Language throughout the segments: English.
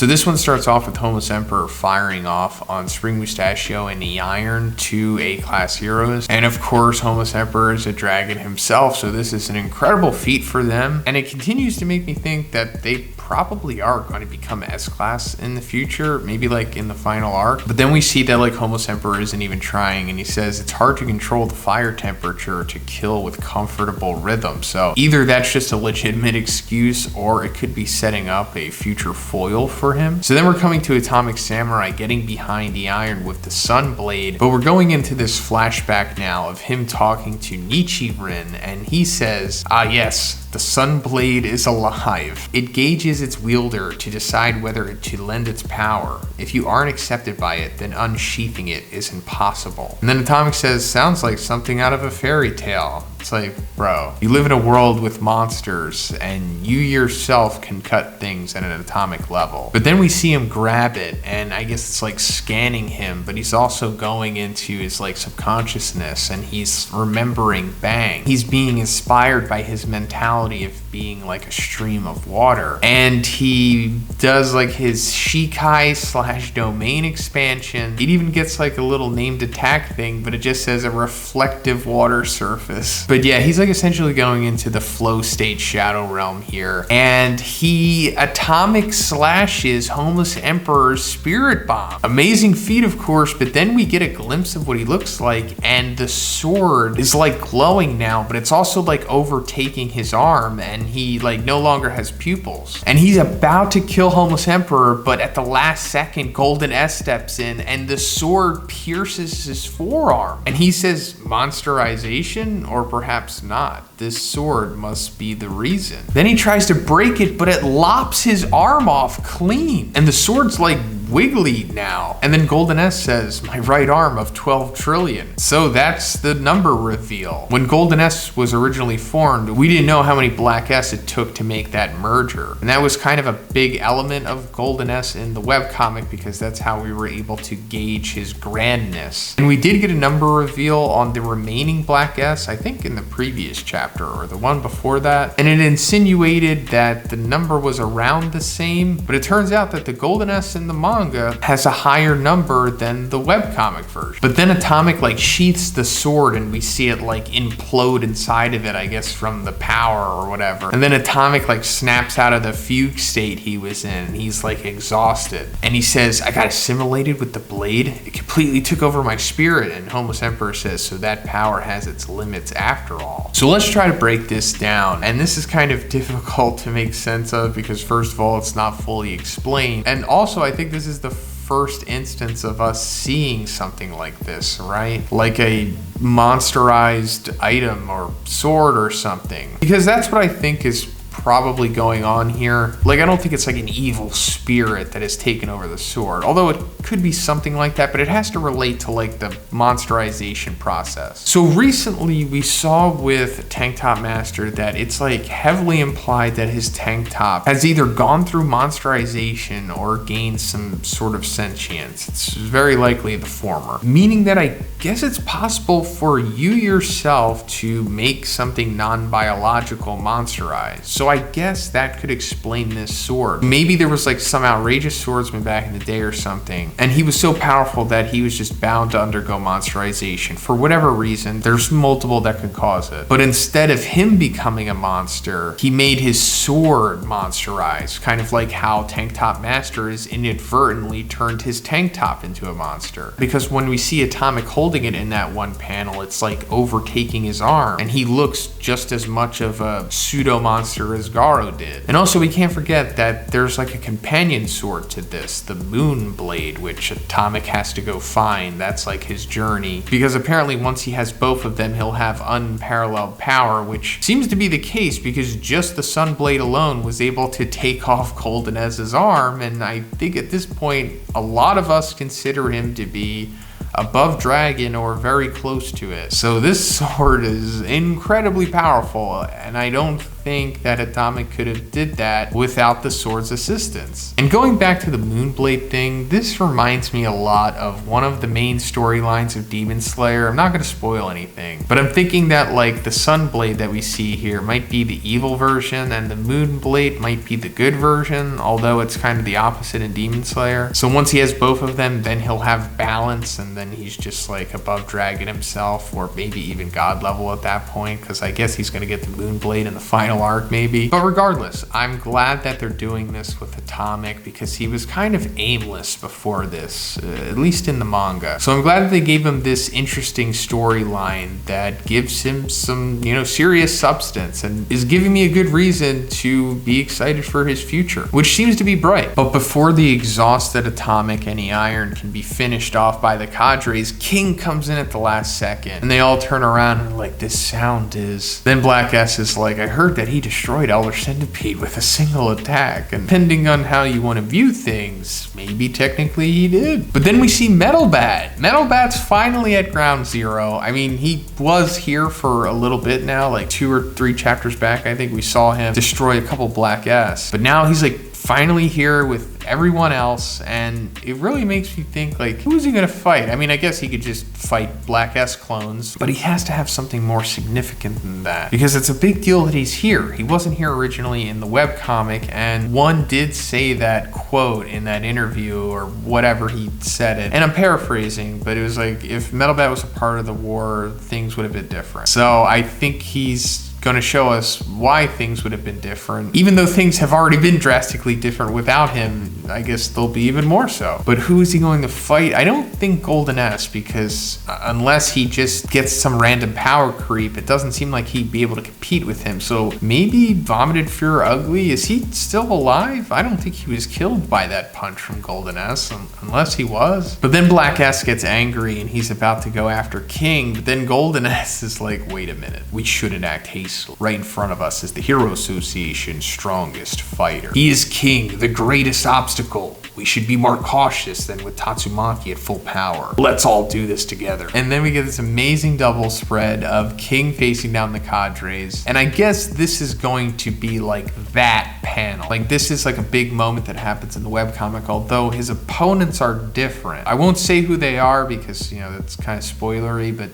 So this one starts off with Homeless Emperor firing off on Spring Mustachio and the Iron, two A-class heroes. And of course, Homeless Emperor is a dragon himself, so this is an incredible feat for them. And it continues to make me think that they probably are going to become S-class in the future, maybe like in the final arc. But then we see that like Homeless Emperor isn't even trying, and he says it's hard to control the fire temperature to kill with comfortable rhythm. So either that's just a legitimate excuse, or it could be setting up a future foil for him. So then we're coming to Atomic Samurai getting behind the Iron with the Sun Blade, but we're going into this flashback now of him talking to Nichiren, and he says, ah yes, the Sun Blade is alive. It gauges its wielder to decide whether to lend its power. If you aren't accepted by it, then unsheathing it is impossible. And then Atomic says, sounds like something out of a fairy tale. It's like, bro, you live in a world with monsters and you yourself can cut things at an atomic level. But then we see him grab it, and I guess it's like scanning him, but he's also going into his like subconsciousness, and he's remembering Bang. He's being inspired by his mentality of being like a stream of water. And he does like his Shikai / domain expansion. It even gets like a little named attack thing, but it just says a reflective water surface. But yeah, he's like essentially going into the flow state shadow realm here. And he atomic slashes Homeless Emperor's spirit bomb. Amazing feat, of course, but then we get a glimpse of what he looks like, and the sword is like glowing now, but it's also like overtaking his arm, and he like no longer has pupils. And he's about to kill Homeless Emperor, but at the last second, Golden S steps in and the sword pierces his forearm. And he says, monsterization? Or perhaps not. This sword must be the reason. Then he tries to break it, but it lops his arm off clean. And the sword's like wiggly now. And then Golden S says, my right arm of 12 trillion. So that's the number reveal. When Golden S was originally formed, we didn't know how many Black S it took to make that merger. And that was kind of a big element of Golden S in the webcomic, because that's how we were able to gauge his grandness. And we did get a number reveal on the remaining Black S, I think in the previous chapter or the one before that. And it insinuated that the number was around the same, but it turns out that the Golden S in the manga has a higher number than the webcomic version. But then Atomic like sheaths the sword, and we see it like implode inside of it, I guess from the power or whatever. And then Atomic like snaps out of the fugue state he was in, and he's like exhausted. And he says, I got assimilated with the blade. It completely took over my spirit. And Homeless Emperor says, so that power has its limits after all. So let's try to break this down. And this is kind of difficult to make sense of, because first of all, it's not fully explained. And also, I think this is the first instance of us seeing something like this, right? Like a monsterized item or sword or something. Because that's what I think is probably going on here. Like, I don't think it's like an evil spirit that has taken over the sword, although it could be something like that, but it has to relate to like the monsterization process. So recently we saw with Tank Top Master that it's like heavily implied that his tank top has either gone through monsterization or gained some sort of sentience. It's very likely the former, meaning that I guess it's possible for you yourself to make something non-biological monsterized. So I guess that could explain this sword. Maybe there was like some outrageous swordsman back in the day or something, and he was so powerful that he was just bound to undergo monsterization for whatever reason. There's multiple that could cause it. But instead of him becoming a monster, he made his sword monsterized, kind of like how Tank Top Master has inadvertently turned his tank top into a monster. Because when we see Atomic holding it in that one panel, it's like overtaking his arm, and he looks just as much of a pseudo monster as Garo did. And also, we can't forget that there's like a companion sword to this, the Moon Blade, which Atomic has to go find. That's like his journey, because apparently once he has both of them, he'll have unparalleled power, which seems to be the case because just the Sun Blade alone was able to take off Golden Ez's arm. And I think at this point, a lot of us consider him to be above dragon or very close to it. So this sword is incredibly powerful, and I don't think that Atomic could have did that without the sword's assistance. And going back to the Moonblade thing, this reminds me a lot of one of the main storylines of Demon Slayer. I'm not going to spoil anything, but I'm thinking that like the Sunblade that we see here might be the evil version and the Moonblade might be the good version, although it's kind of the opposite in Demon Slayer. So once he has both of them, then he'll have balance, and then he's just like above dragon himself, or maybe even god level at that point, because I guess he's going to get the Moonblade in the final arc maybe. But regardless, I'm glad that they're doing this with Atomic, because he was kind of aimless before this, at least in the manga. So I'm glad that they gave him this interesting storyline that gives him some, you know, serious substance and is giving me a good reason to be excited for his future, which seems to be bright. But before the exhausted Atomic and the Iron can be finished off by the Cadres, King comes in at the last second, and they all turn around and like, this sound is... Then Black S is like, I heard that he destroyed Elder Centipede with a single attack, and depending on how you want to view things, maybe technically he did. But then we see Metal Bat. Metal Bat's finally at ground zero. I mean, he was here for a little bit now, like 2 or 3 chapters back, I think we saw him destroy a couple Black S. But now he's like finally here with everyone else, and it really makes me think, like, who is he gonna fight? I mean, I guess he could just fight Black S clones, but he has to have something more significant than that, because it's a big deal that he's here. He wasn't here originally in the webcomic, and one did say that quote in that interview, or whatever he said it, and I'm paraphrasing, but it was like, if Metal Bat was a part of the war, things would have been different. So I think he's going to show us why things would have been different. Even though things have already been drastically different without him, I guess they'll be even more so. But who is he going to fight? I don't think Golden S, because unless he just gets some random power creep, it doesn't seem like he'd be able to compete with him. So maybe Vomited Fear Ugly, is he still alive? I don't think he was killed by that punch from Golden S, unless he was. But then Black S gets angry and he's about to go after King, but then Golden S is like, wait a minute, we shouldn't act hastily. Right in front of us is the Hero Association's strongest fighter. He is King, the greatest obstacle. We should be more cautious than with Tatsumaki at full power. Let's all do this together. And then we get this amazing double spread of King facing down the Cadres. And I guess this is going to be like that panel. Like, this is like a big moment that happens in the webcomic, although his opponents are different. I won't say who they are because, you know, that's kind of spoilery, but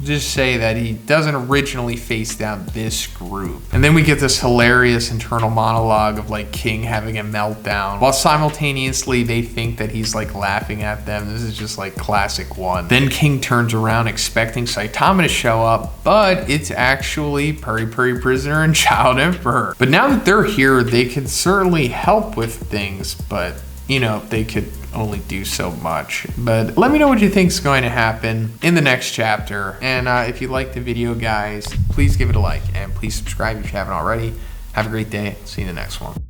just say that he doesn't originally face down this group. And then we get this hilarious internal monologue of like King having a meltdown, while simultaneously they think that he's like laughing at them. This is just like classic one. Then King turns around expecting Saitama to show up, but it's actually Puri Puri Prisoner and Child Emperor. But now that they're here, they can certainly help with things, but you know, they could only do so much. But let me know what you think is going to happen in the next chapter. And if you liked the video, guys, please give it a like and please subscribe if you haven't already. Have a great day. See you in the next one.